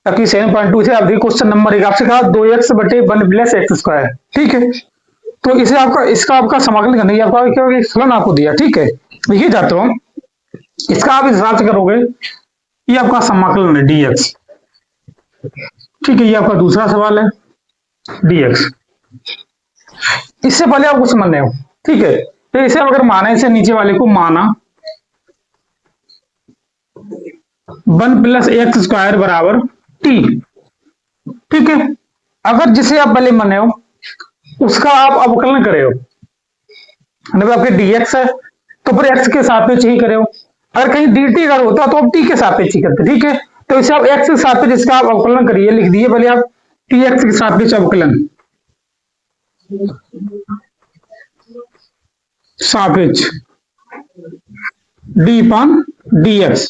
ताकि 7.2 से आप क्वेश्चन नंबर 1 आपसे कहा 2x बटे 1 प्लस एक्स स्क्वायर, ठीक है। तो इसे आपका इसका आपका समाकलन करना है, आपका क्या फलन आपको दिया, ठीक है। लिखिए जाता हूं, इसका आप इस हिसाब से करोगे, ये आपका समाकलन है dx, ठीक है। ये आपका दूसरा सवाल है dx। इससे पहले आप कुछ समझ रहे हो, ठीक है। तो इसे अगर माना, इसे नीचे वाले को माना 1 प्लस एक्स स्क्वायर बराबर टी, ठीक है। अगर जिसे आप पहले माने हो उसका आप अवकलन करे हो, मतलब आपके dx है तो फिर x के सापेक्ष ही करे हो। अगर कहीं dt अगर होता तो आप t के सापेक्ष ही करते, ठीक है। तो इसे आप x के सापेक्ष इसका आप अवकलन करिए, लिख दिए पहले आप tx के सापेक्ष अवकलन, सापेक्ष d पान dx।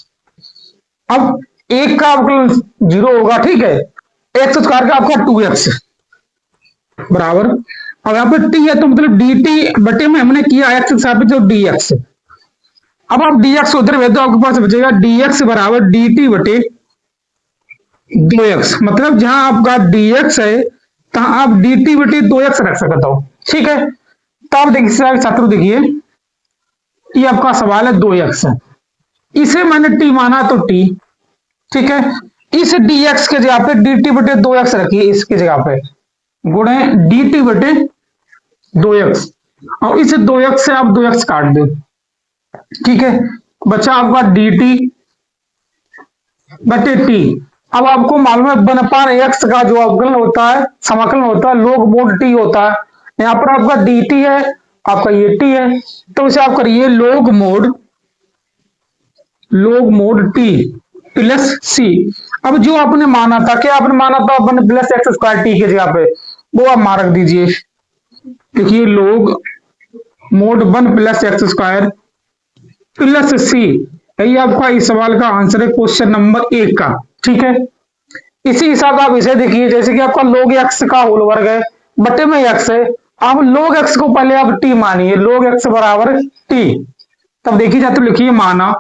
अब एक का अवकलन 0 होगा, ठीक है। एक्स स्क्वायर का आपका 2x बराबर, अब यहाँ पे t है तो मतलब dt बटे में हमने किया x के सापेक्ष और dx। अब आप dx उधर भेज दो, आपके पास बचेगा dx बराबर dt बटे 2x। मतलब जहां आपका dx है तहां आप dt बटे 2x रख सकते हो, ठीक है। तो आप देखिए छात्रों, देखिए ये आपका सवाल है 2x है, इसे मैंने t माना तो t, ठीक है। इस dx के जगह पे dt बटे 2x रखिए, इसके जगह पे गुणे dt बटे 2x, और इस 2x से आप 2x काट दो, ठीक है। बच्चा आपका dt बटे t। अब आपको मालूम है 1/x का जो अवकलन होता है, समाकलन होता है, log mod t होता है। यहां पर आपका dt है, आपका ये t है, तो इसे आप करिए log mod t plus c। अब जो आपने माना था, क्या आपने माना था 1 प्लस एक्स स्क्वायर टी के जगह पे, वो आप मान रख दीजिए। देखिए log mod 1 plus x square plus c, यही आपका इस सवाल का आंसर है क्वेश्चन नंबर 1 का, ठीक है। इसी हिसाब आप इसे देखिए, जैसे कि आपका log x का होल वर्ग है, बटे में x है, आप log x को पहले आप t मानिए, log x बराबर t। तब देखिए जाते लिखिए माना,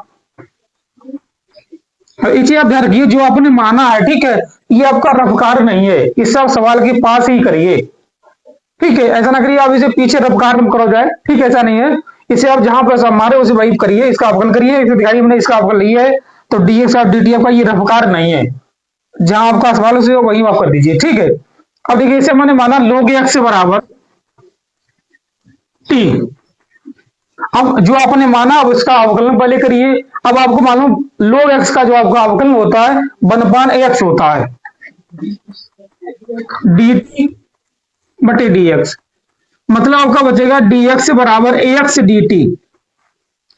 इसे आप ध्यान रखिए जो आपने माना है, ठीक है, ये आपका रफकार नहीं है, इसे आप सवाल के पास ही करिए, ठीक है। ऐसा ना करिए आप इसे पीछे रफकार करो जाए, ठीक है, ऐसा नहीं है। इसे आप जहां पर मारे उसे वही करिए, इसका अवकलन करिए, इसे दिखाइए मैंने इसका अवकलन लिया है, तो dx और dt आपका ये रफकार नहीं है, जहां आपका सवाल उसे वही आप कर दीजिए, ठीक है। अब देखिए इसे मैंने माना log x बराबर t। अब जो आपने माना अब उसका अवकलन पहले करिए। अब आपको मालूम log x का जो आपका अवकलन होता है 1/x होता है, dt बटे dx। मतलब आपका बचेगा dx बराबर ax dt,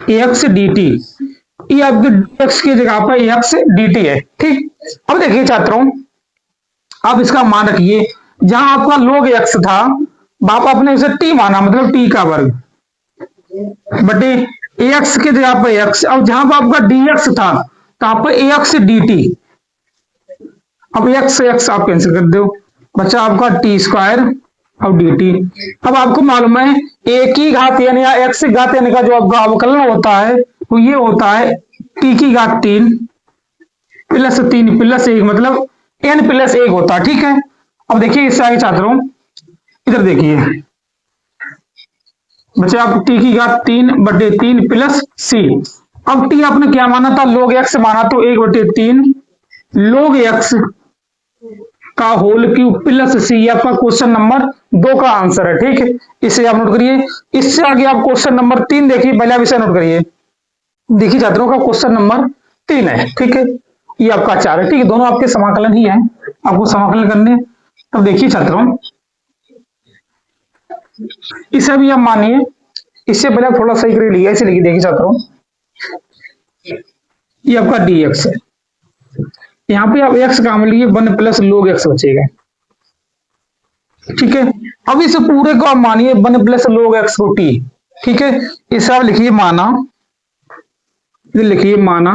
ax dt। ये आपके dx की जगह पर ax dt है, ठीक। अब देखिए छात्रों, आप इसका मान रखिए, जहां आपका log x था आप आपने उसे t माना, मतलब t का वर्ग बटे ax की जगह पर x। अब जहां पर आपका dx था तो आप ax dt, अब x से x आप कैंसिल कर दो, बच्चा आपका t स्क्वायर और dt। अब आपको मालूम है एक ही घात यानी x की घात यानी का जो आपका अवकलन होता है वो ये होता है t की घात 3 प्लस 3 प्लस 1, मतलब n प्लस 1 होता है, ठीक है। अब देखिए इससे आगे छात्रों इधर देखिए, बच्चे आप t की घात 3 बटे 3 प्लस c। अब t आपने क्या माना था, log x माना, तो 1 बटे 3 log x का होल क्यूब प्लस c, आपका क्वेश्चन नंबर 2 का आंसर है, ठीक है। इसे आप नोट करिए। इससे आगे आप क्वेश्चन नंबर 3 देखिए, पहले आप इसे नोट करिए। देखिए छात्रों का क्वेश्चन नंबर 3 है, ठीक है, ये आपका 4 है, ठीक है, दोनों आपके समाकलन ही है, आपको समाकलन करने। तब देखिए छात्रों इसे भी आप मानिए, इससे पहले थोड़ा सही कर लिया, इसे लिखिए। देखिए छात्रों ये आपका dx है, यहाँ पे आप x काम लिए 1 प्लस log x बचेगा, ठीक है। अब इस पूरे को आप मानिए 1 प्लस log x को t, ठीक है। इसे आप लिखिए माना, लिखिए माना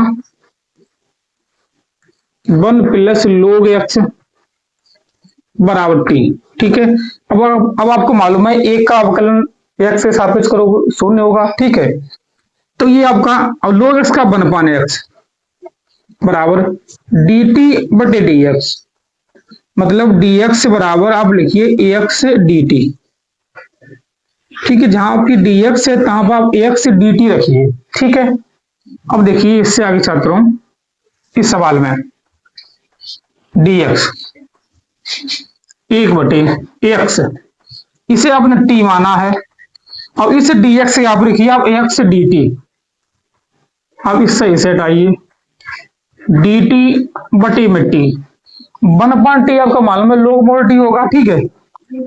1 प्लस log x बराबर t, ठीक है। अब आपको मालूम है एक का अवकलन x से सापेक्ष करो 0 होगा, ठीक है। तो ये आपका अब log x का 1/x, बराबर डी टी बटे डी एक्स, मतलब डी एक्स बराबर आप लिखिए ए एक्स डी टी। ठीक है, जहां आपकी डी एक्स है तहां पर आप ए एक्स डी टी रखिए। ठीक है, अब देखिए इससे आगे छात्रों इस सवाल में डी एक्स एक बटे एक्स, इसे आपने टी माना है, और इस डी एक्स से आप लिखिए आप एक्स डी टी। अब इससे इसे हटाइए, डी टी बटी में टी, 1 टी आपका मालूम है लोग मोड टी होगा। ठीक है,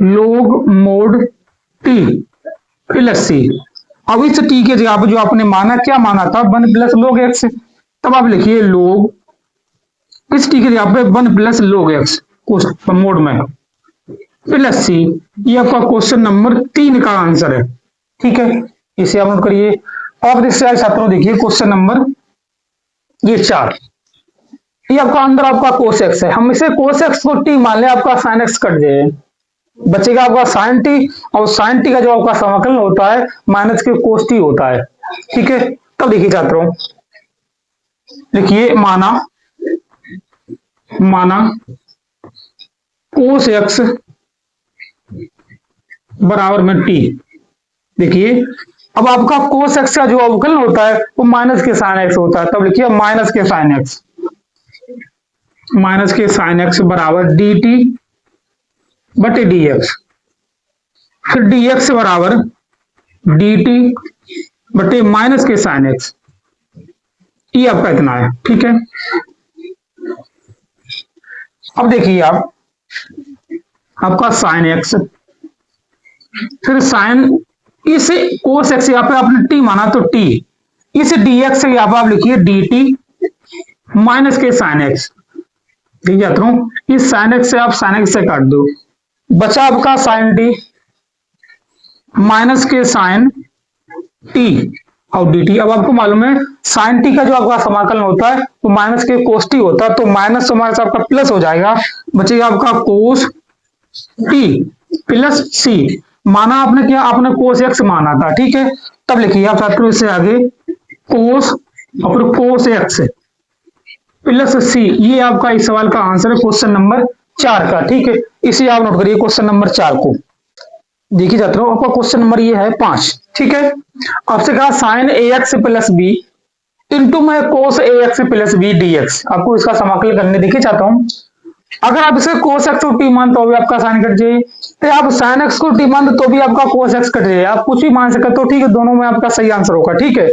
लोग मोड टी प्लस सी। अब इस टी के जगह पर जो आपने माना क्या माना था 1 प्लस लोग एक्स, तब आप लिखिए लोग इस टी के जगह पे 1 प्लस लोग एक्स मोड में प्लस सी। ये आपका क्वेश्चन नंबर 3 का आंसर है। ठीक है, इसे आप नोट करिए। अब इससे छात्रों देखिए क्वेश्चन नंबर ये 4, ये आपका अंदर आपका कोस एक्स है, हम इसे कोस एक्स को टी मान ले, आपका साइन एक्स कट जाए, बचेगा आपका साइन टी, और साइन टी का जो आपका समाकलन होता है माइनस के कोस टी होता है। ठीक है, तब देखिए छात्रों, देखिए माना कोस एक्स बराबर में टी। देखिए अब आपका कोस एक्स का जो अवकलन होता है वो माइनस के साइन एक्स होता है, तब लिखिए माइनस के साइन एक्स बराबर डी टी बटे डी एक्स, फिर डी एक्स बराबर डी टी बटे माइनस के साइन एक्स, ये आपका इतना है। ठीक है, अब देखिए आप आपका साइन एक्स, फिर साइन इस कोस एक्स यहाँ पे आपने टी माना तो टी, इस डी एक्स से यहाँ पे आप लिखिए डी टी माइनस के साइन एक्स। ठीक है, इस साइन एक्स से आप साइन एक्स से काट दो, बचा आपका साइन टी माइनस के साइन टी और डी टी। अब आपको मालूम है साइन टी का जो आपका समाकलन होता है वो माइनस के कोस टी होता है, तो माइनस से माइनस आपका प्लस हो जाएगा, बचेगा आपका कोस टी प्लस सी। माना आपने क्या, आपने कोस एक्स माना था। ठीक है, तब लिखिए आप छात्रों इससे आगे कोस और फिर कोस एक्स प्लस सी, ये आपका इस सवाल का आंसर है क्वेश्चन नंबर 4 का। ठीक है, इसे आप नोट करिए क्वेश्चन नंबर 4 को। देखिए छात्रों आपका क्वेश्चन नंबर ये है 5। ठीक है, आपसे कहा sine a x plus b into में cos a x plus b d x, आपको इसका समाकलन करने देखिए चाहता हूं। अगर आप इसे कोस एक्स को टी मान तो भी आपका साइन कट जाए, तो आप साइन एक्स को टी मान तो भी आपका कोस एक्स कट जाए, आप कुछ भी मान सकते हो। ठीक है, दोनों में आपका सही आंसर होगा। ठीक है,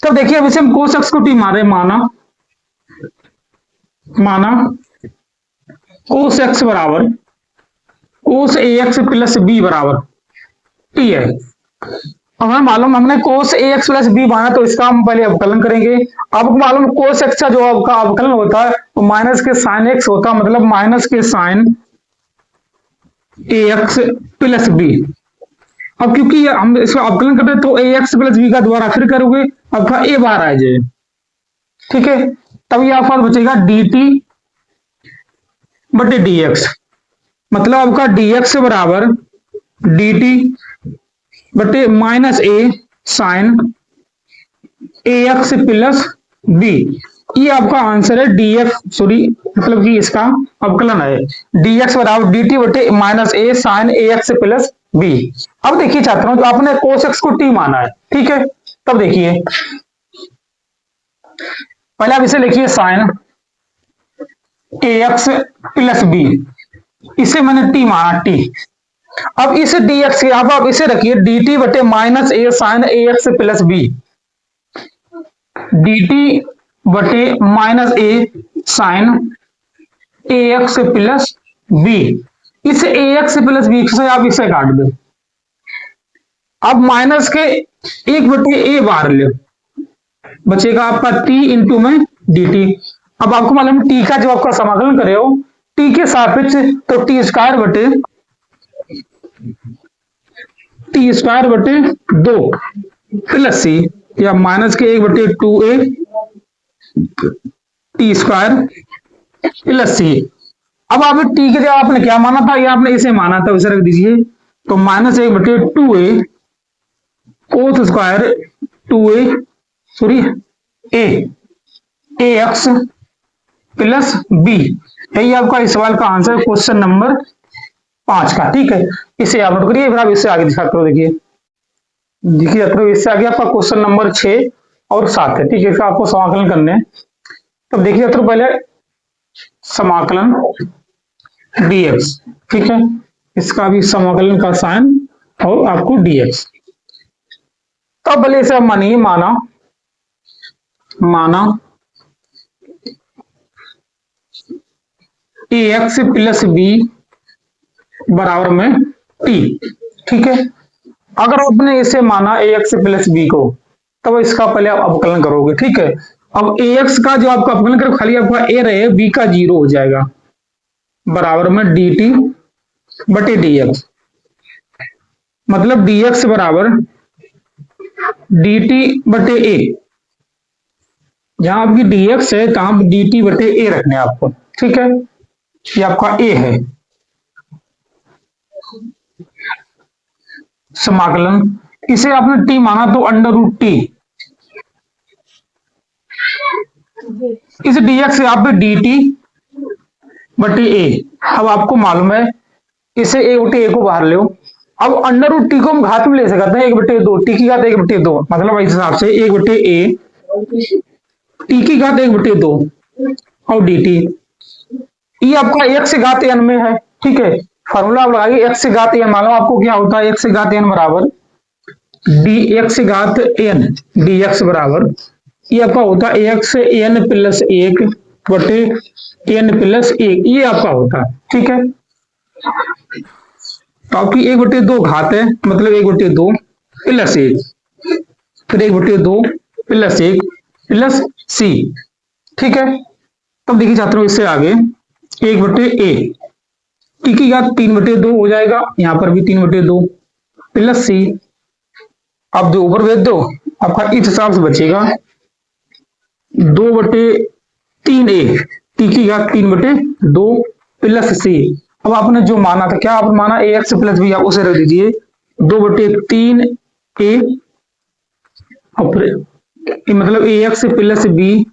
तो देखिए अब इसे हम कोस एक्स को टी मान रहे, माना कोस एक्स बराबर कोस ए एक्स प्लस बी बराबर टी है। अब हमें मालूम, हमने कोस ए एक्स प्लस बी माना तो इसका हम पहले अवकलन करेंगे। आपको मालूम कोस एक्स का जो आपका अवकलन होता है वो माइनस के साइन एक्स होता है, मतलब माइनस के sign a x plus B. अब क्योंकि हम इसका अवकलन करते हैं तो ए एक्स प्लस बी का दोबारा फिर करोगे आपका ए बार आ जाए। ठीक है, तब ये आपका बचेगा डी टी बटे डी एक्स, मतलब आपका डी एक्स बराबर डी टी बटे minus a sine a x plus B, ये आपका आंसर है डी एक्स, सॉरी मतलब कि इसका अवकलन है डी एक्स बराबर डी टी बटे minus a sine a x plus B. अब देखिए छात्रों, तो आपने कोस एक्स को टी माना है। ठीक है, तब देखिए पहले आप इसे लिखिए sign a x plus B, इसे मैंने टी माना टी। अब इस डी एक्स के आप इसे रखिए डी टी बटे minus a sine a x plus b, d t बटे minus a sine a x plus b. इस ए एक्स प्लस बी से आप इसे काट दो, अब माइनस के 1 बटे ए बार ले, बचेगा आपका टी इंटू में डी टी। अब आपको मालूम टी का जो आपका समाकलन करे हो टी के सापेक्ष, तो टी स्क्वायर बटे 2 प्लस सी, या माइनस के 1 बटे 2a टी स्क्वायर प्लस सी। अब आप टी के जगह आपने क्या माना था, या आपने इसे माना था, उसे रख दीजिए, तो माइनस 1 बटे 2a cos square 2a sorry a x plus b. यही आपका इस सवाल का आंसर क्वेश्चन नंबर 5 का। ठीक है, इसे आप नोट करिए, फिर आप इससे आगे दिखाते हो। देखिए देखिए छात्रों, इससे आगे आपका क्वेश्चन नंबर 6 और 7 है। ठीक है, इसका आपको समाकलन करने हैं। तब देखिए छात्रों, पहले समाकलन dx। ठीक है, इसका भी समाकलन का साइन और आपको dx। तब भले इसे आप मानिए, माना ax प्लस बी बराबर में t। ठीक है, अगर आपने इसे माना ax प्लस बी को, तब इसका पहले आप अवकलन करोगे। ठीक है, अब ax का जो आपका अवकलन करो, खाली आपका a रहे, b का 0 हो जाएगा, बराबर में dt बटे dx। मतलब dx बराबर dt बटे a। जहां आपकी dx है, तहां dt बटे a रखने आपको। ठीक है, ये आपका a है। समाकलन, इसे आपने t माना तो अंडर रूट टी, इस dx से आप dt बटे a। अब आपको मालूम है, इसे a बटे a को बाहर लो। अब अंडर रूट टी को हम घात में ले सकते हैं, 1/2, टी की घात 1/2। मतलब इस हिसाब से 1 बटे a, टी की घात 1/2 और dt। ये आपका x से घात n में है। ठीक है, फॉर्मूला आप लगाइए, x से घात n। मालूम आपको क्या होता है, x से घात n बराबर dx से घात n dx बराबर, ये आपका होता है x n प्लस 1 बटे n प्लस 1। ये आपका होता है। ठीक है, तो आपकी 1/2 घात है, मतलब 1/2 प्लस 1, फिर 1/2 प्लस 1 प्लस c। ठीक है, तब देखिए छात्रों, इससे आगे 1 बटे a, टी की घात 3/2 हो जाएगा, यहां पर भी 3/2 प्लस c। अब जो ऊपर भेज दो, आपका इस हिसाब से बचेगा 2/3a, टी की घात 3/2 प्लस c। अब आपने जो माना था, क्या आपने माना ax प्लस बी, आप उसे रख दीजिए 2/3a, और फिर मतलब ax प्लस बी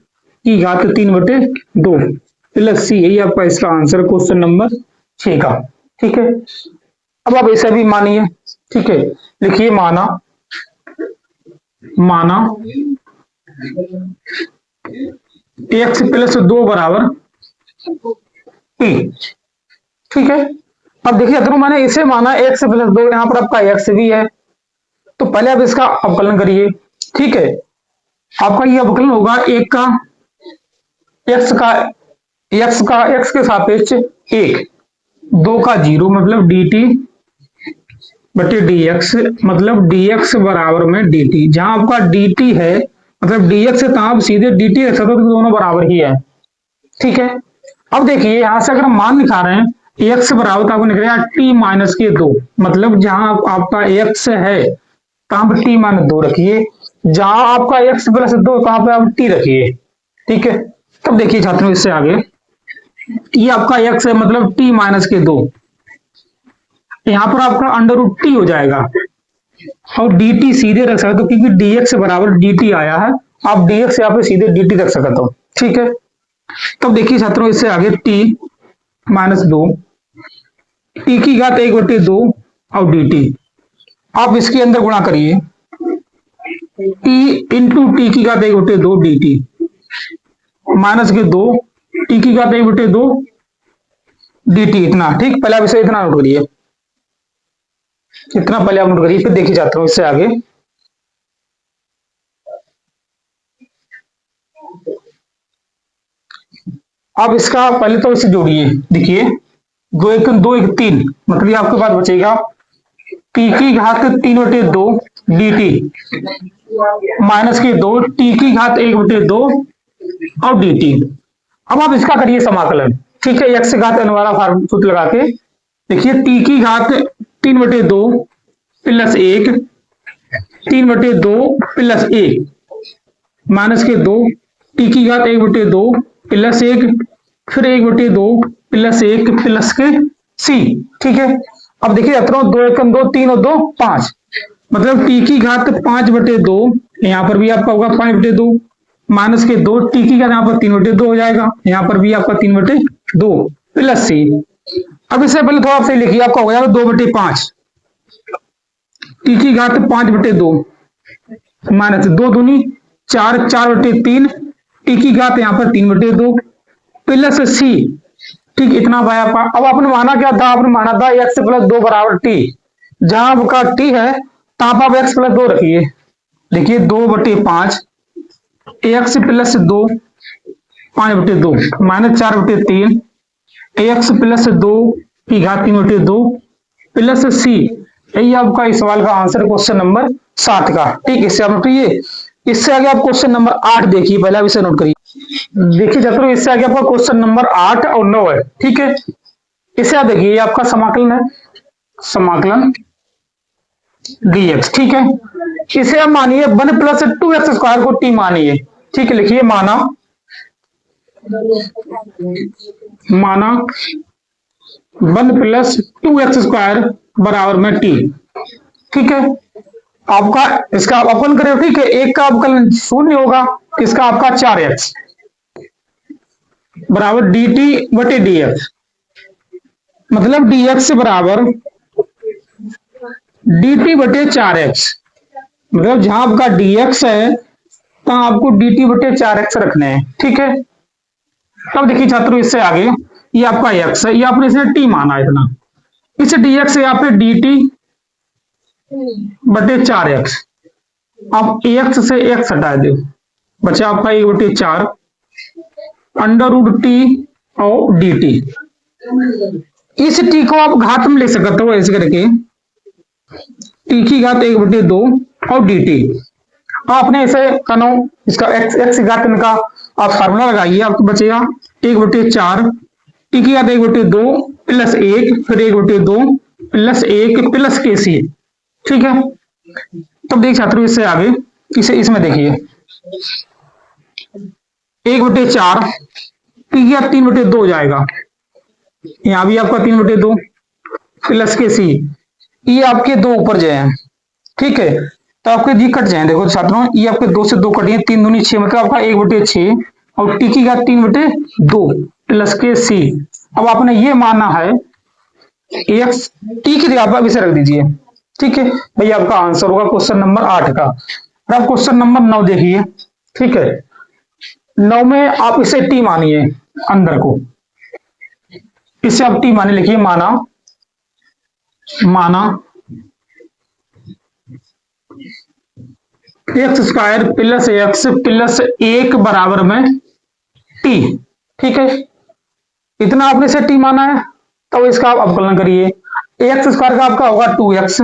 की घात 3/2 प्लस c। यही आपका इसका आंसर क्वेश्चन नंबर 6 का। ठीक है, अब आप ऐसा भी मानिए। ठीक है, लिखिए माना x प्लस 2 बराबर p। ठीक है, अब देखिए अगर मैंने इसे माना x प्लस 2, यहां पर आपका x भी है, तो पहले आप इसका अवकलन करिए। ठीक है, आपका ये अवकलन होगा एक का x के सापेक्ष 1, 2 का 0, मतलब dt बटे dx। मतलब dx बराबर में dt। जहां आपका dt है, मतलब dx से आप सीधे dt रख सकते हो, तो दोनों बराबर ही है। ठीक है, अब देखिए यहां से अगर हम मान निकाल रहे हैं, x बराबर तो आपको निकल रहा है t माइनस के 2। मतलब जहां आपका x है, तहां पर t माइनस 2 रखिए, जहां आपका x प्लस 2, तहां पर आप t रखिए। ठीक है, तब देखिए छात्रों, इससे आगे ये आपका x है, मतलब t माइनस के 2, यहां पर आपका अंडर रूट टी हो जाएगा, और dt सीधे रख सकते हो, क्योंकि dx बराबर dt आया है, आप dx से आप सीधे dt रख सकते हो। ठीक है, तब देखिए छात्रों, इससे आगे t माइनस 2, टी की घात 1/2 और dt। आप इसके अंदर गुणा करिए, t इंटू टी की घात 1/2 dt माइनस के 2, टी की घात 1/2 dt। इतना, ठीक, पहले आप इसे इतना नोट करिए, इतना पहले आप नोट करिए, फिर देखिए जाता हूं इससे आगे। अब इसका पहले तो इसे जोड़िए। देखिए 2 1 2 1 3, मतलब आपके पास बचेगा टी की घात 3/2 dt माइनस के 2, टी की घात 1/2 और dt। अब आप इसका करिए समाकलन। ठीक है, x घात n वाला फॉर्मूला सूत्र लगा के देखिए, टी की घात 3/2 प्लस 1, 3/2 प्लस 1 माइनस के 2, टी की घात 1/2 प्लस 1, फिर 1/2 प्लस 1 प्लस के c। ठीक है, अब देखिए 2 1 2 3 और 2 5, मतलब टी की घात 5/2, यहां पर भी आपका होगा 5/2, माइनस के 2, टी की घात यहाँ पर 3/2 हो जाएगा, यहाँ पर भी आपका 3/2 प्लस सी। अब इससे पहले थोड़ा सही लिखिए, आपका हो जाएगा 2/5, टी की घात 5/2 माइनस 2 दूनी 4, 4/3, टी की घात यहाँ पर 3/2 प्लस सी। ठीक, इतना पाया। अब आपने माना क्या था, आपने माना था x प्लस 2 बराबर टी। जहां आपका टी है तहां पर आप x प्लस 2 रखिए। देखिए 2/5 x plus 2 5/2 minus 4/3 x plus 2 की घात 3/2 प्लस सी। यही आपका इस सवाल का आंसर क्वेश्चन नंबर 7 का। ठीक, इससे आप नोट करिए। इससे आगे आप क्वेश्चन नंबर 8 देखिए, पहले आप इसे नोट करिए। देखिए छात्रों, इससे आगे आपका क्वेश्चन नंबर 8 और 9 है। ठीक है, इसे आप देखिए, आपका समाकलन है, समाकलन dx। ठीक है, इसे आप मानिए 1 प्लस 2x² को t मानिए। ठीक है, लिखिए माना 1 प्लस 2x² बराबर में t। ठीक है, आपका इसका अवकलन करें। ठीक है, एक का अवकलन 0 होगा, इसका आपका 4x बराबर dt/dx, मतलब dx बराबर dt/4x। मतलब जहां आपका dx है तहां आपको dt/4x रखने हैं। ठीक है, तब देखिए छात्रों, इससे आगे ये आपका x है, ये आपने इसे t माना इतना, इसे dx से यहाँ पे dt/4x। आप x से x हटा दो, बचा आपका 1/4 √t और dt। इस t को आप घात में ले सकते हो ऐसे करके, t की घात 1/2 और dt। आपने इसे कनो इसका x की घात का आप फार्मूला लगाइए, आपको बचेगा 1/4 t की घात 1/2 प्लस 1 फिर 1/2 प्लस 1 प्लस के सी। ठीक है, तब देख छात्रों, इससे आगे इसे इसमें देखिए 1/4 t की घात 3/2 हो जाएगा, यहां भी आपका 3/2 प्लस के सी। ये आपके दो ऊपर जो है। ठीक है, तो आपके जी कट जाए। देखो छात्रों, ये आपके 2 से 2 कटिए, 3 दूनी 6, मतलब आपका 1/6 और टी की घात 3/2 प्लस के सी। अब आपने ये माना है एक्स, टी की जगह पर इसे रख दीजिए। ठीक है, भैया आपका आंसर होगा क्वेश्चन नंबर 8 का। और आप क्वेश्चन नंबर 9 देखिए। ठीक है, 9 में आप इसे टी मानिए, अंदर को इसे आप टी माने, लिखिए माना x² प्लस x प्लस 1 बराबर में t। ठीक है, इतना आपने इसे t माना है, तो इसका आप अवकलन करिए। x² का आपका होगा 2x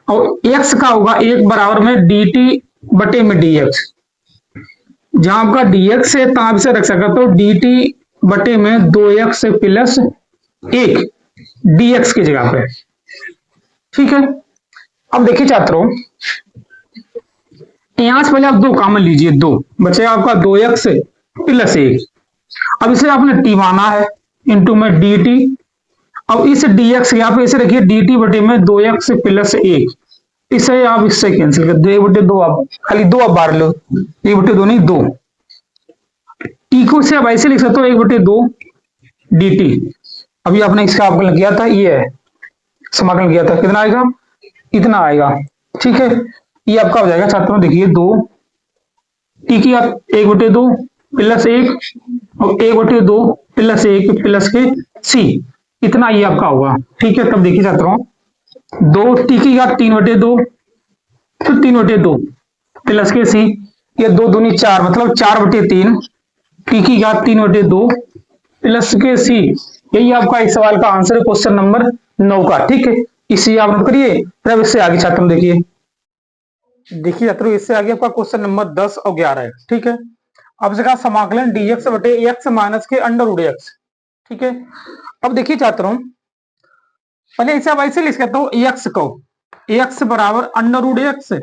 और x का होगा 1 बराबर में dt/dx। जहां आपका dx है तहां इसे रख सकते हो dt/में 2x प्लस 1 dx की जगह पे। ठीक है, अब देखिए छात्रों, यहां से पहले आप 2 कॉमन लीजिए, 2 बचेगा आपका 2x प्लस 1। अब इसे आपने t माना है इंटू में dt। अब इस dx यहाँ पे इसे रखिए dt/में 2x प्लस 1। इसे आप इससे कैंसिल कर दो, 1/2 आप खाली 2 आप बाहर लो, 1/2 नहीं 2। t को से आप ऐसे लिख सकते हो 1/2 dt। अभी आपने इसका अवकलन किया था, ये है समाकलन किया था, कितना आएगा, इतना आएगा। ठीक है, ये आपका हो जाएगा छात्रों, देखिए 2 टी की 1/2 प्लस 1 और 1/2 प्लस 1 प्लस के सी, इतना ये आपका होगा। ठीक है, तब देखिए छात्रों, 2 टी की घात 3/2 फिर 3/2 प्लस के सी, ये 2 दूनी 4, मतलब 4/3 टी की घात 3/2 प्लस के सी। यही आपका इस सवाल का आंसर है क्वेश्चन नंबर 9 का। ठीक है, इसी आप नोट करिए। अब इससे आगे छात्रों देखिए छात्रों, इससे आगे आपका क्वेश्चन नंबर 10 और 11 है। ठीक है, अब इसका समाकलन dx/x माइनस के √x। ठीक है, अब देखिए छात्रों, पहले इसे आप ऐसे लिख सकते हो, x को x बराबर √x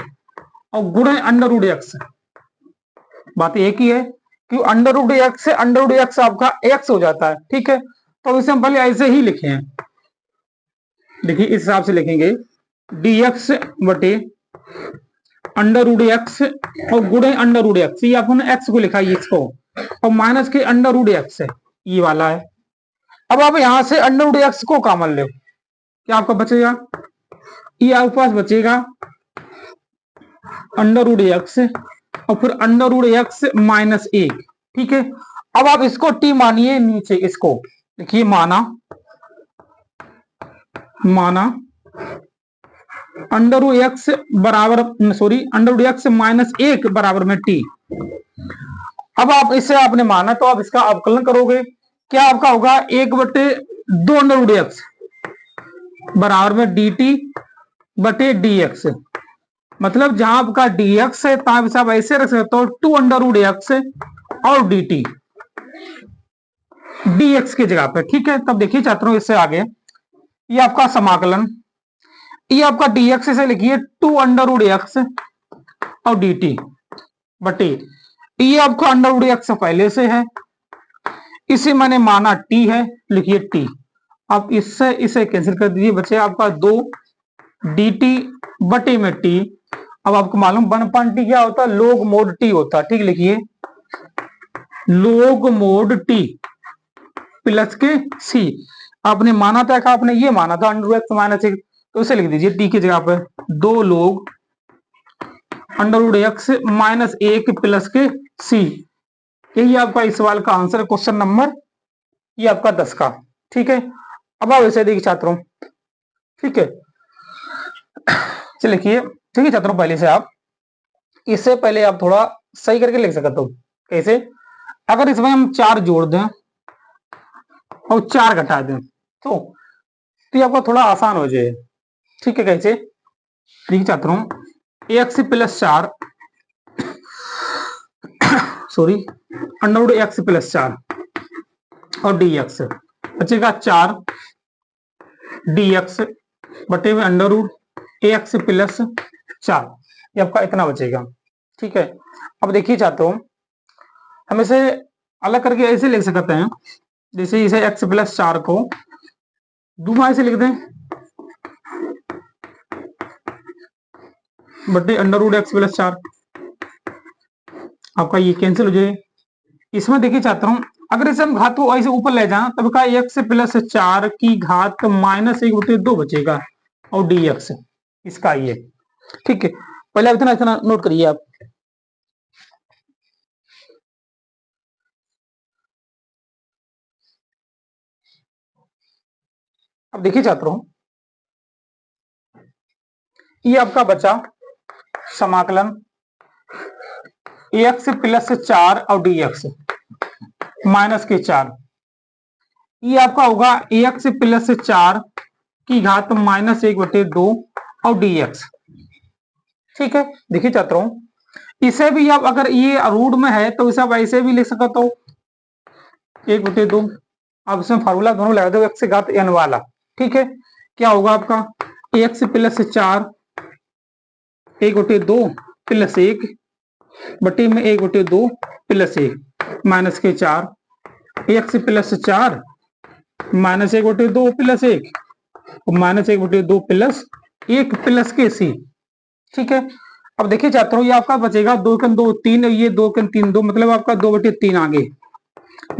और गुणे √x। बात एक ही है कि √x से √x आपका x हो जाता है। ठीक है, तो इसे हम पहले ऐसे ही लिखे हैं। देखिए इस हिसाब से लिखेंगे dx/√x अंडर रूट एक्स और गुणे अंडर रूट एक्स, ये अपन एक्स को लिखा है इसको, और माइनस के अंडर रूट एक्स है, ये वाला है। अब आप यहां से अंडर रूट एक्स को कॉमन लो, क्या आपका बचेगा, ये आपके पास बचेगा अंडर रूट एक्स और फिर अंडर रूट एक्स माइनस एक। ठीक है, अब आप इसको टी मानिए, नीचे इसको देखिए, माना अंडर रूट एक्स बराबर, sorry, under root x minus एक बराबर में टी। अब आप इसे आपने माना तो आप इसका अवकलन करोगे, क्या आपका होगा, एक बटे दो अंडर रूट एक्स बराबर में डी टी बटे डी एक्स। मतलब जहां आपका dx है तहां आप ऐसे रख सकते हो, टू अंडर रूट एक्स और dt dx की जगह पे। ठीक है, तब देखिए छात्रों, इससे आगे ये आपका समाकलन, ये आपका dx से लिखिए टू अंडर रूट एक्स और dt बटे, ये आपका अंडर रूट एक्स पहले से है, इसे मैंने माना t है, लिखिए t। आप इससे इसे कैंसिल कर दीजिए, बचे आपका दो dt बटे में t। अब आपको मालूम 1/t क्या होता है, लोग मोड t होता है। ठीक, लिखिए लोग मोड t प्लस के c। आपने माना था, क्या आपने ये माना था अंडर रूट एक्स माइनस एक, तो इसे लिख दीजिए t की जगह पर दो लोग अंडर रूट एक्स माइनस एक प्लस के c। यही आपका इस सवाल का आंसर, क्वेश्चन नंबर ये आपका 10 का। ठीक है, अब आप इसे देखिए छात्रों, ठीक है, चलिए लिखिए। ठीक है छात्रों, पहले से आप इससे पहले आप थोड़ा सही करके लिख सकते हो। कैसे, अगर इसमें हम 4 जोड़ दें और 4 घटा दें तो ये आपका थोड़ा आसान हो जाए। ठीक है, कैसे, देखिए छात्रों, x plus 4, sorry, under root x plus 4 और डी एक्स बचेगा 4 डी एक्स बटे में अंडर रूट एक्स प्लस 4, ये आपका इतना बचेगा। ठीक है, अब देखिए छात्रों, हम इसे अलग करके ऐसे लिख सकते हैं, जैसे इसे x प्लस 4 को दूसरा से लिख दें बटे अंडर रूट एक्स प्लस 4, आपका ये कैंसिल हो जाए। इसमें देखिए छात्रों, अगर इसे हम घात को ऐसे ऊपर ले जाए तब का एक्स प्लस 4 की घात माइनस एक बटे दो बचेगा और डी एक्स इसका ये। ठीक है, पहले इतना इतना नोट करिए आप। अब देखिए छात्रों, ये आपका बचा समाकलन एक्स प्लस 4 और डी एक्स माइनस के 4, ये आपका होगा एक्स प्लस 4 की घात माइनस एक बटे दो और डी एक्स। ठीक है, देखिए छात्रों, इसे भी आप अगर ये रूट में है तो इसे आप ऐसे भी लिख सकते हो, एक बटे दो। अब इसमें फार्मूला दोनों लगा दो, एक्स घात एन वाला। ठीक है, क्या होगा आपका एक्स प्लस 4 एक बटे दो प्लस एक बटे में एक बटे दो प्लस एक माइनस के 4 एक्स प्लस 4 माइनस एक बटे दो प्लस एक माइनस एक बटे दो प्लस एक प्लस के सी। ठीक है, अब देखिए छात्रों, ये आपका बचेगा 2 कन 2 3, ये 2 कन 3 2, मतलब आपका 2/3 आगे,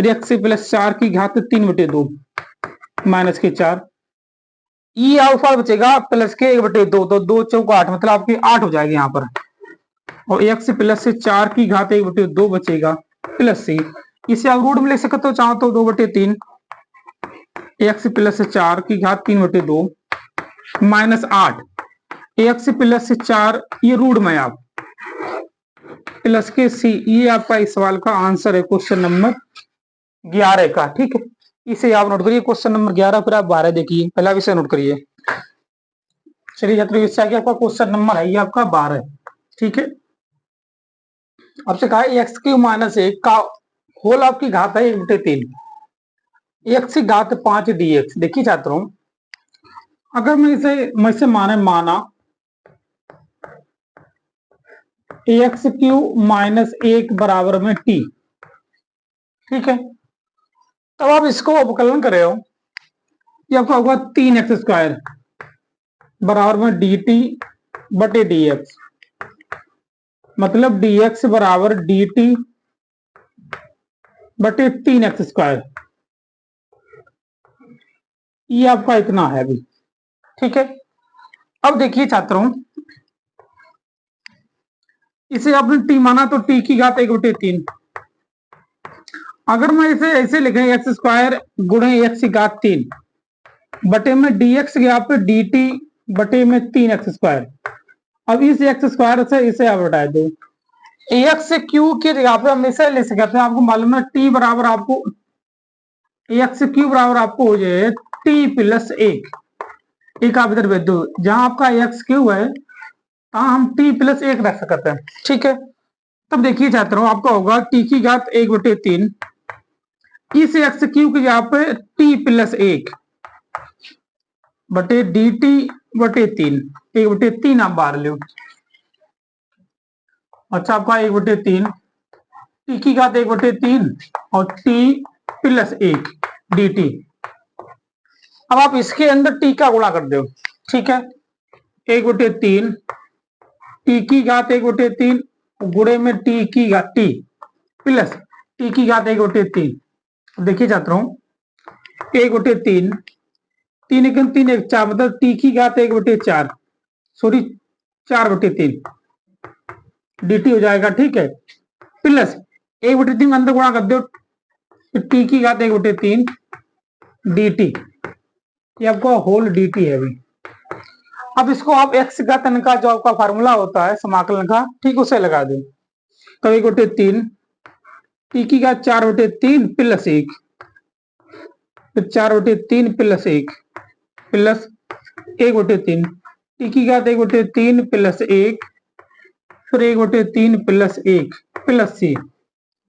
एक्स प्लस 4 की घात 3/2 माइनस के 4, ये आपका बचेगा प्लस के 1/2, तो 2 चौक 8, मतलब आपकी 8 हो जाएगी यहाँ पर, और एक्स प्लस 4 की घात 1/2 बचेगा प्लस सी। इसे आप रूट में लिख सकते हो, चाहो तो 2/3 एक्स प्लस 4 की घात 3/2 माइनस 8 एक्स प्लस 4, ये रूट में आप प्लस के सी। ये आपका इस सवाल का आंसर है, क्वेश्चन नंबर 11 का। ठीक है, इसे आप नोट करिए, क्वेश्चन नंबर 11, फिर आप 12 देखिए, पहला विषय नोट करिए। चलिए छात्रों, इससे आगे आपका क्वेश्चन नंबर है ये आपका 12। ठीक है, आपसे कहा एक्स क्यू माइनस एक का होल आपकी घात है 1/3, एक्स की घात 5 डी एक्स। देखिए छात्रों, अगर मैं इसे माना एक्स क्यू माइनस एक बराबर में टी। ठीक है, तब आप इसको अवकलन कर रहे हो, ये आपका होगा 3x² बराबर में डी टी बटे डी एक्स मतलब डी एक्स बराबर डी टी बटे 3x²। ये आपका इतना है अभी। ठीक है, अब देखिए छात्रों, इसे आपने टी माना तो टी की घात 1/3। अगर मैं इसे ऐसे लिखें x² गुणे x की घात 3 बटे में dx के यहाँ पे dt बटे में 3x²। अब इस x² से इसे आप हटा दो, ax से q की जगह पे हम इसे ले सकते हैं। आपको मालूम है t बराबर आपको ax q बराबर आपको हो जाए t+1। एक आप इधर भेज दो, जहां आपका एक्स क्यू है हम t+1 रख सकते हैं। ठीक है, तब देखिए छात्रों, आपका होगा टी की घात 1/3 इस एक्स क्यू की जगह पे t+1 बटे dt/3। 1/3 आप बाहर लो। अच्छा, आपका 1/3 टी की घात 1/3 और t+1 dt। अब आप इसके अंदर टी का गुणा कर दो। ठीक है, 1/3 टी की घात 1/3 गुणे में टी की घात टी प्लस टी की घात 1/3। देखिए छात्रों, 1/3 3 1 3 1 4 मतलब टी की घात 1/4 सॉरी 4/3 dt हो जाएगा। ठीक है, प्लस 1/3 अंदर गुणा कर दो तो टी की घात 1/3 dt। ये आपका होल dt है अभी। अब इसको आप x घातन का जो आपका फार्मूला होता है समाकलन का, ठीक उसे लगा दो। तो 1/3 टी की घात 4/3 प्लस 1 तो 4/3 प्लस 1 प्लस 1/3 टी की घात 1/3 प्लस 1 फिर 1/3 प्लस 1 प्लस सी।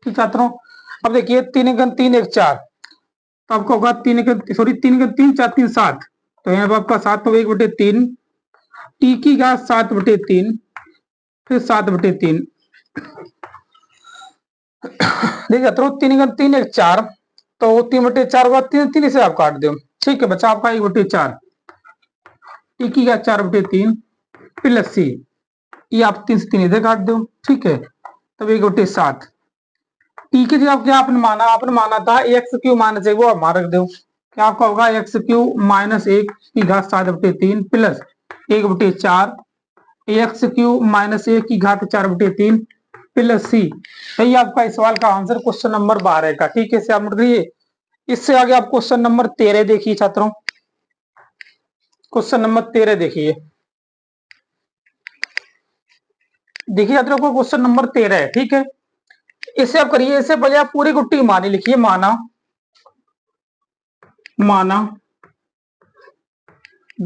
तो छात्रों, अब देखिए 3 1 3 1 4 तो आपका होगा 3 सॉरी 3 3 4 3 7 तो यहाँ पर आपका 7 तो 1/3 टी की घात 7/3 फिर 7/3। देखिए छात्रों, 3 3 1 4 तो 3/4 होगा, 3 3 से आप काट दो। ठीक है, बचा आपका 1/4 टी की घात 4/3 प्लस सी। ये आप 3 से 3 इधर काट दो। ठीक है, तब 1/7 टी की जगह क्या आपने माना था एक्स क्यू माइनस 1 वो आप मान रख दो। क्या आपका होगा x³ - 1 की घात 7/3 प्लस 1/4 x³ - 1 की घात 4/3 प्लस सी। यही आपका इस सवाल का आंसर क्वेश्चन नंबर 12 का। ठीक है, इसे आप नोट करिए। इससे आगे आप क्वेश्चन नंबर 13 देखिए छात्रों। क्वेश्चन नंबर 13 देखिए। देखिए छात्रों को क्वेश्चन नंबर 13 है। ठीक है, इसे आप करिए। इससे पहले आप पूरी गुट्टी मानी लिखिए। माना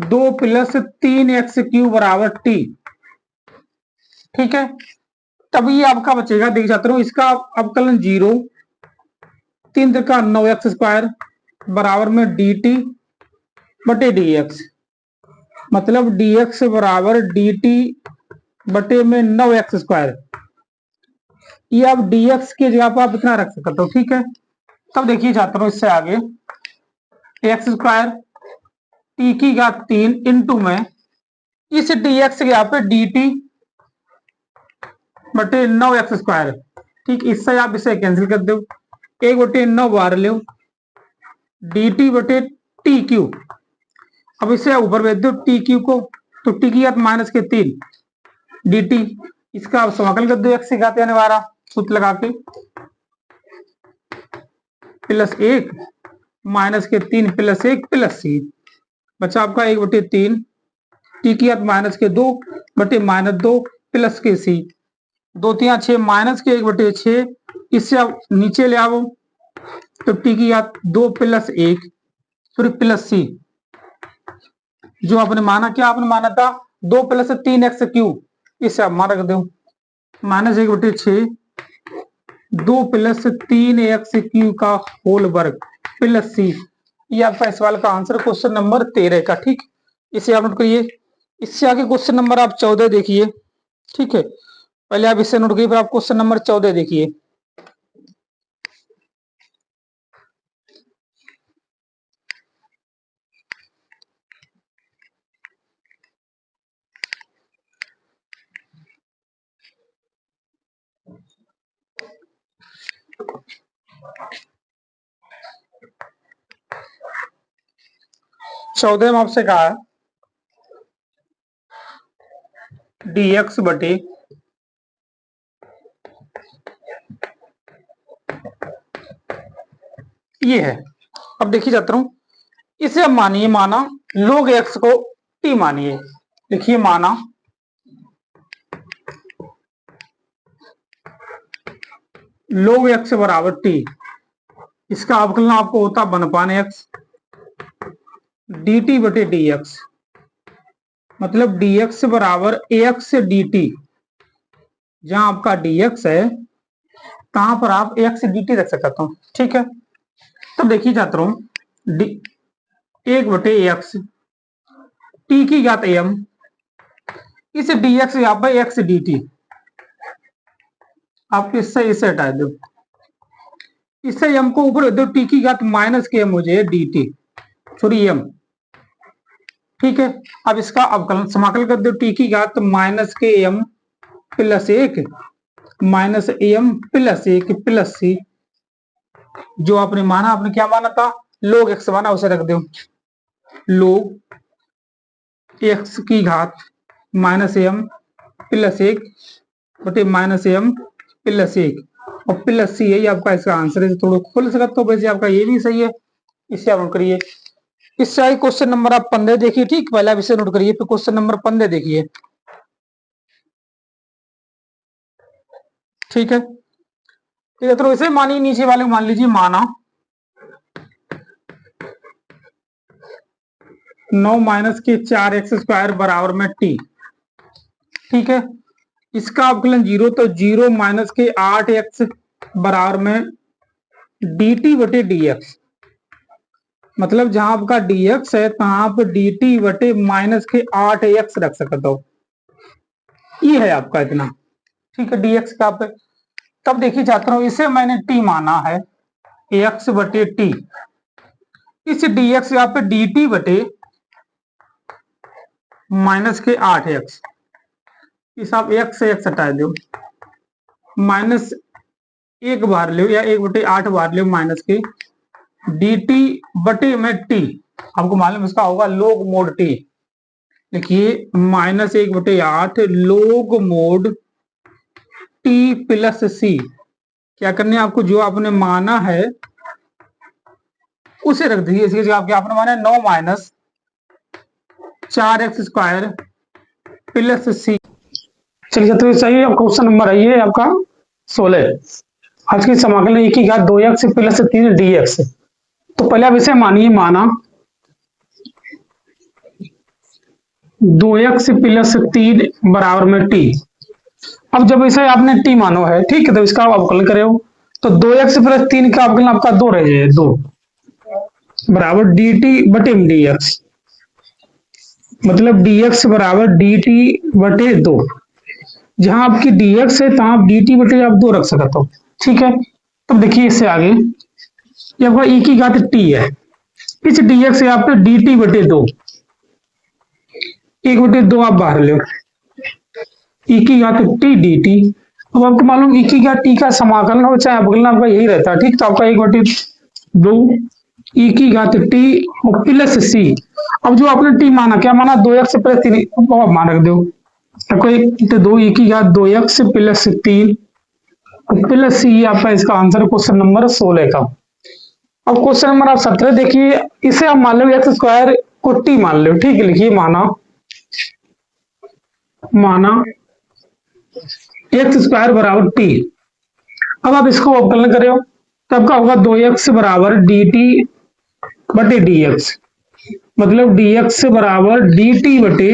2 + 3x³ बराबर टी। ठीक है, तभी आपका बचेगा। देखिए छात्रों, इसका अवकलन 0 3 का 9x² बराबर में dt बटे dx। मतलब dx बराबर dt बटे में 9x²। ये आप dx की जगह पर आप इतना रख सकते हो। ठीक है, तब देखिए छात्रों, इससे आगे x² टी की घात 3 इंटू में इस dx के यहाँ पे dt बटे 9x²। ठीक, इससे आप इसे कैंसिल कर दो। 1/9 बाहर लो dt बटे टी क्यू। अब इसे ऊपर भेज दो टी क्यू को, तो टी की घात -3 dt। इसका आप समाकलन कर दो x की घात आने वाला सूत्र लगा के +1 -3 +1 प्लस सी। बचा आपका 1/3 टी की घात -2 बटे -2 प्लस के सी। 2 3 6 -1/6 इससे आप नीचे ले आओ तो टी की घात 2 + 1 फिर प्लस सी। जो आपने माना, क्या आपने माना था 2 + 3x³ इसे आप मान रख दो -1/6 2 + 3x³ का होल वर्ग प्लस सी। ये आपका इस सवाल का आंसर क्वेश्चन नंबर 13 का। ठीक, इसे आप नोट करिए। इससे आगे क्वेश्चन नंबर आप 14 देखिए। ठीक है, पहले आप इसे नोट करिए, फिर आप क्वेश्चन नंबर 14 देखिए। 14 में आपसे कहा है dx बटे ये है। अब देखिए जाता हूं, इसे अब मानिए माना log x को t मानिए। देखिए माना log x बराबर t, इसका अवकलन आपको होता 1/x dt बटे dx, मतलब dx बराबर ax dt। जहां आपका dx है कहां पर आप ax dt रख सकता हूं, ठीक है। तो देखिए जाता हूं 1 बटे ax t की घात m, इस dx यहाँ पर x dt, आप इससे इसे हटा दो, इससे m को ऊपर दो, t की घात माइनस के m हो जाए dt, सॉरी m, ठीक है। अब इसका अवकलन समाकलन कर दो, t की घात माइनस के m plus 1 minus am plus 1 plus c, जो आपने माना, आपने क्या माना था, log x माना, उसे रख दो, log x की घात माइनस m प्लस 1 बटे माइनस m प्लस 1 और प्लस सी, यही आपका इसका आंसर है। थोड़ा खोल सकते हो, वैसे आपका ये भी सही है, इससे आप नोट करिए। इससे आगे क्वेश्चन नंबर आप 15 देखिए, ठीक, पहला विषय नोट करिए, फिर क्वेश्चन नंबर 15 देखिए, ठीक है। तो इसे मानिए, नीचे वाले मान लीजिए माना 9 माइनस के 4x² बराबर में t, ठीक है। इसका अवकलन 0, तो 0 माइनस के 8x बराबर में dt बटे dx, मतलब जहां आपका dx है तहां आप dt बटे माइनस के 8x रख सकते हो, ये है आपका इतना, ठीक है, dx का पे। तब देखिए चाहता हूं, इसे मैंने t माना है x बटे t, इस dx यहाँ पे dt बटे माइनस के 8x, इस आप x से x हटा दो, माइनस 1 बार लो या 1/8 बार लो माइनस के dt बटे में t, आपको मालूम इसका होगा log मोड t। देखिए minus 1/8 log mode t plus c, क्या करने आपको, जो आपने माना है उसे रख दीजिए। इसकी जगह क्या आपने माना है 9 माइनस 4x² प्लस c। चलिए तो सही है, क्वेश्चन नंबर है ये आपका 16। आज की समाकलन 1 की घात 2x प्लस 3 dx। तो पहले आप इसे मानिए माना 2x प्लस 3 बराबर में t। अब जब इसे आपने t मानो है, ठीक है, तो इसका अवकलन करे हो, तो 2x प्लस 3 का अवकलन आपका 2 रह जाए, 2 बराबर dt बटे dx, मतलब dx बराबर dt बटे 2। जहां आपकी dx है तहां आप dt बटे आप 2 रख सकते हो, ठीक है। तब देखिए इससे आगे ये आपका e की घात t है, इस dx से आप dt बटे 2, 1/2 आप बाहर लो, e की घात t dt। अब आपको मालूम e की घात t का समाकलन हो चाहे अवकलन आपका यही रहता है, ठीक, तो आपका 1/2 e की घात t और प्लस c। अब जो आपने t माना, क्या माना, 2x प्लस 3, आप मान रख दो, आपको 2 e की घात 2x प्लस 3 प्लस c, आपका इसका आंसर क्वेश्चन नंबर 16 का। अब क्वेश्चन नंबर आप 17 देखिए, इसे आप मान लो x² को t मान लो, ठीक है। लिखिए माना x² बराबर t। अब आप इसको अवकलन करें तो आपका होगा 2x बराबर dt बटे dx, मतलब dx बराबर dt बटे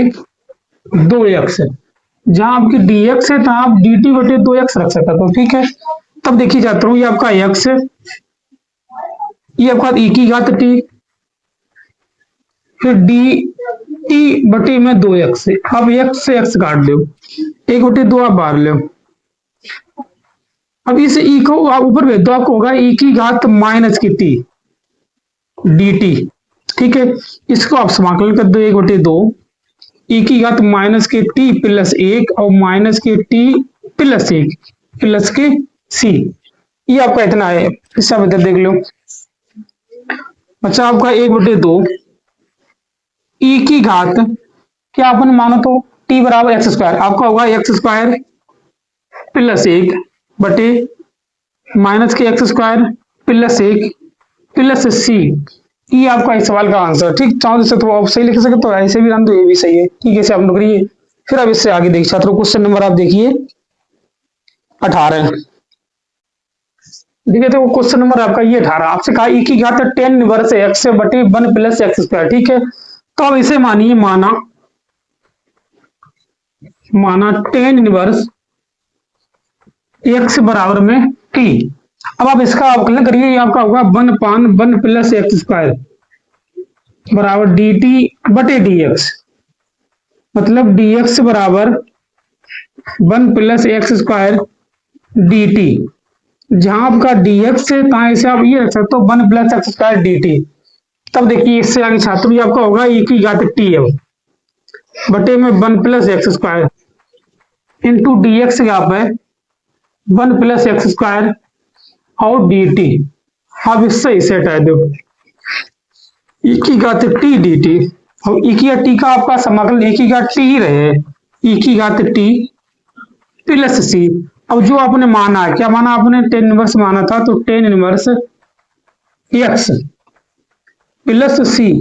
2x। जहां आपकी dx है तहां आप dt बटे 2x रख सकते हो, ठीक है। तब देखिए जाता हूं, ये आपका x है, ये आपका e की घात t, फिर dt बटे में 2x। अब x से x काट दो, 1/2 आप बाहर लो, अब इस e को आप ऊपर भेज दो, आपको होगा e की घात माइनस की t dt, ठीक है। इसको आप समाकलन कर दो, 1/2 e की घात माइनस के t प्लस 1 और माइनस के t प्लस 1 प्लस के c, ये आपका इतना है। इससे आप इधर देख लो, अच्छा आपका 1/2 ई की घात क्या अपन मानो तो टी बराबर एक्स स्क्वायर, आपका होगा एक्स स्क्वायर प्लस एक बटे माइनस के एक्स स्क्वायर प्लस एक प्लस सी। ये आपका इस सवाल का आंसर। ठीक, चाहो जैसे तो आप सही लिख सकते तो ऐसे भी रन तो ये भी सही है। ठीक है, इसे आप करिए। फिर अब इससे आगे देखिए छात्रों, क्वेश्चन नंबर आप देखिए 18। देखिए तो क्वेश्चन नंबर आपका ये 18, आपसे कहा ई की घात 10 इनवर्स एक्स बटे 1 प्लस एक्स स्क्वायर। ठीक है, तो अब इसे मानिए, माना माना 10 इनवर्स एक्स बराबर में टी। अब आप इसका अवकलन करिए, ये आपका होगा 1/1 प्लस एक्स स्क्वायर बराबर डी टी बटे डी एक्स। मतलब डी एक्स बराबर 1 plus x square D T. जहां आपका डी एक्स है तहां इसे आप ये रख सकते हो 1 plus x square D T. तब देखिए इससे आगे छात्रों, ये आपका होगा ई की घात टी है बटे में 1 plus x square into D x यहाँ पे 1 प्लस एक्स स्क्वायर और डी टी। अब इससे इसे हटा दो, ई की घात टी डी टी, और ई की घात टी का आपका समाकलन ई की घात टी ही रहे, ई की घात टी प्लस सी। अब जो आपने माना है, क्या माना आपने, 10 इनवर्स माना था, तो 10 इनवर्स एक्स प्लस सी।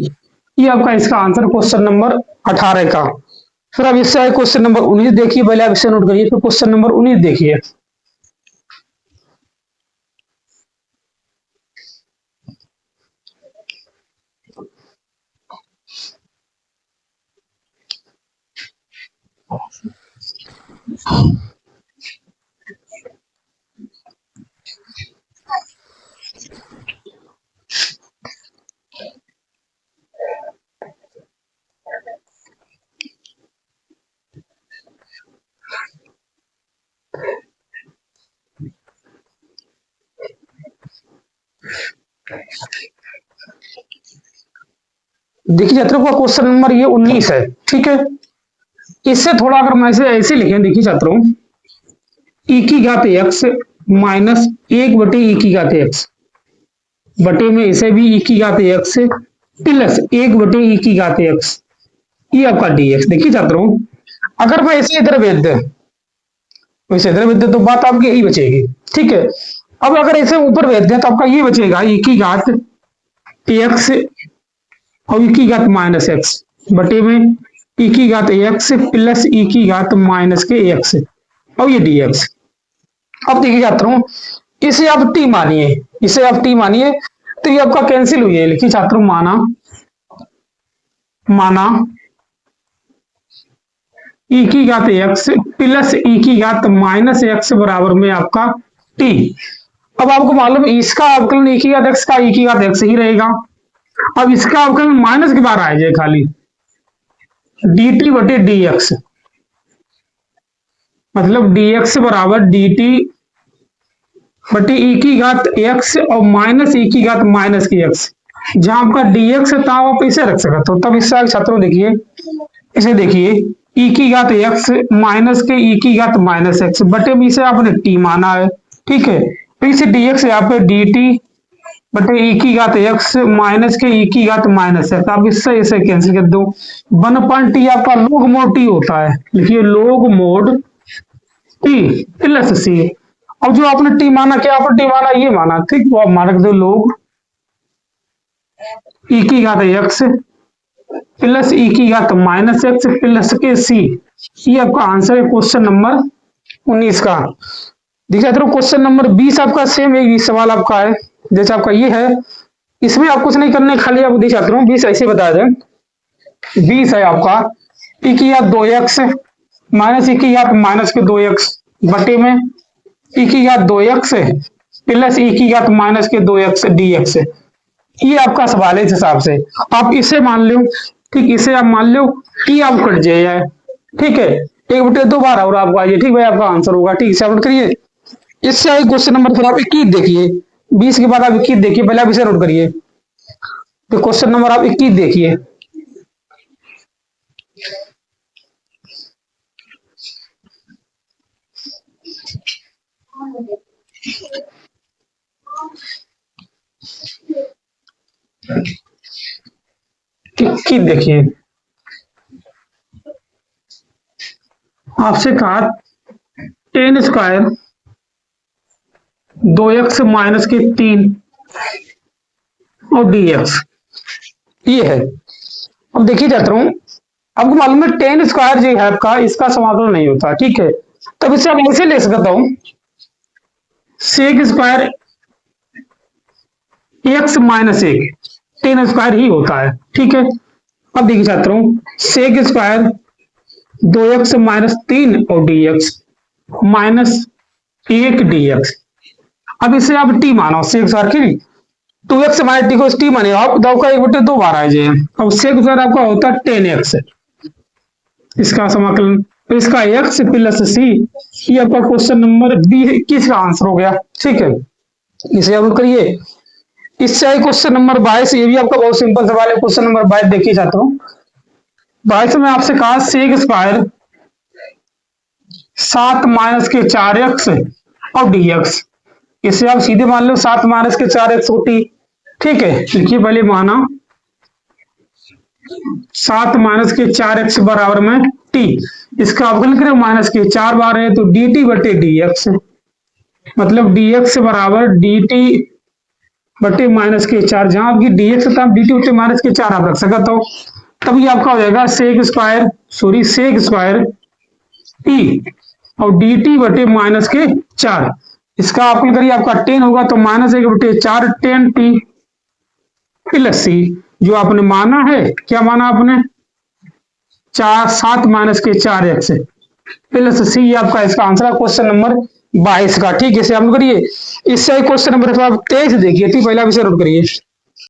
ये आपका इसका आंसर क्वेश्चन नंबर 18 का। फिर अब इससे आए क्वेश्चन नंबर 19 देखिए, पहले आप इसे नोट करिए, फिर क्वेश्चन नंबर 19 देखिए। देखिए छात्रों का क्वेश्चन नंबर ये 19 है। ठीक है, इससे थोड़ा अगर मैं इसे ऐसे लिखें, देखिए छात्रों, ई की घात एक्स माइनस 1 बटे ई की घात एक्स बटे में इसे भी ई की घात एक्स प्लस 1 बटे ई की घात एक्स, ये आपका डीएक्स। देखिए छात्रों, अगर मैं इसे इधर भेज दे, वैसे इधर भेज दे तो बात आपकी यही बचेगी। ठीक है, अब अगर इसे ऊपर भेज दें तो आपका ये बचेगा ई की घात एक्स और ई की घात माइनस एक्स बटे में ई की घात एक्स प्लस ई की घात माइनस के एक्स और ये डीएक्स। अब देखिए छात्रों, इसे आप टी मानिए, इसे आप टी मानिए, तो ये आपका कैंसिल हुई है। लिखिए छात्रों, माना माना ई की घात एक्स प्लस ई की घात माइनस एक्स बराबर में आपका टी। अब आपको मालूम है इसका अवकलन ई की घात एक्स का ई की घात एक्स ही रहेगा। अब इसका अवकलन माइनस के बाहर आ जाए खाली डी टी बटे डी एक्स, मतलब डी एक्स बराबर डी टी बटे ई की घात एक्स और माइनस ई की घात माइनस की एक्स। जहां आपका डी एक्स है तहां आप इसे रख सकते हो। तब इससे छात्रों देखिए, इसे देखिए ई की घात एक्स माइनस के ई की घात माइनस एक्स बटे में इसे आपने टी माना है। ठीक है, तो इसे डी एक्स यहाँ पे डी टी बटे ई की घात एक्स माइनस के ई की घात माइनस एक्स। आप इससे इसे कैंसिल कर दो, 1/टी आपका लोग मोड टी होता है। लिखिए लोग मोड टी प्लस सी। अब जो आपने टी माना, क्या आपने टी माना, ये माना। ठीक, वो आप मान रख दो लोग ई की घात एक्स प्लस ई की घात माइनस एक्स प्लस के सी। ये आपका आंसर है क्वेश्चन नंबर 19 का। देखिए क्वेश्चन नंबर 20 आपका सेम एक सवाल आपका है जैसे आपका ये है। इसमें आप कुछ नहीं करने, खाली आप देख सकते हो 20 ऐसे बता दें। 20 है आपका ई की घात 2x माइनस ई की घात माइनस के 2x बटे में ई की घात 2x प्लस ई की घात माइनस के 2x dx। ये आपका सवाल है। इस हिसाब से आप इसे मान लो, ठीक, इसे आप मान लो टी आप कट जाए। ठीक है, 1/2 बार और आपको आइए। ठीक भाई, आपका आंसर होगा। ठीक, इसे नोट करिए। इससे आगे क्वेश्चन नंबर फिर आप 21 देखिए, 20 के बाद आप 21 देखिए, पहले आप इसे नोट करिए। तो क्वेश्चन नंबर आप 21 देखिए। देखिए आपसे कहा टेन स्क्वायर 2x माइनस के 3 और dx ये है। अब देखिए जाता हूं, आपको मालूम है टेन स्क्वायर जो है आपका, इसका समाकलन नहीं होता, ठीक है। तब इसे आप ऐसे ले सकता हूं, सेक स्क्वायर एक्स माइनस एक, टेन स्क्वायर ही होता है, ठीक है। अब देखिए छात्रों, सेक स्क्वायर 2x माइनस 3 और dx माइनस 1 dx। अब इसे आप टी मानो, सेक स्क्वायर की 2x माइनस टी को टी माने आप दाव का 1/2 बार आ जाए। अब सेक स्क्वायर आपका होता है 10x, इसका समाकलन, तो इसका x प्लस सी, ये आपका क्वेश्चन नंबर 21 का आंसर हो गया, ठीक है। इसे आप करिए। इससे क्वेश्चन नंबर 22, ये भी आपका बहुत सिंपल सवाल है। क्वेश्चन नंबर 22 देखिए जाता हूं। 22 में आपसे कहा सेक स्क्वायर 7 माइनस के 4x और dx, इसे आप सीधे मान लो 7 माइनस के 4x होती, ठीक है। लिखिए पहले माना 7 माइनस के 4x बराबर में t, इसका अवकलन करें माइनस के 4 बार है तो dt बटे dx, मतलब dx बराबर dt बटे माइनस के 4, जहां आपकी dx था dt बटे माइनस के 4 आप रख सकते हो। तब ये आपका हो जाएगा सेक स्क्वायर t और dt बटे माइनस के 4, इसका अवकलन करिए आपका 10 होगा तो माइनस 1 बटे 4 10 t प्लस सी, जो आपने माना है, क्या माना आपने 7 माइनस के 4x प्लस सी, ये आपका इसका आंसर है क्वेश्चन नंबर 22 का, ठीक है। इसे आप करिए। इससे क्वेश्चन नंबर 23 देखिए, पहला विषय नोट करिए।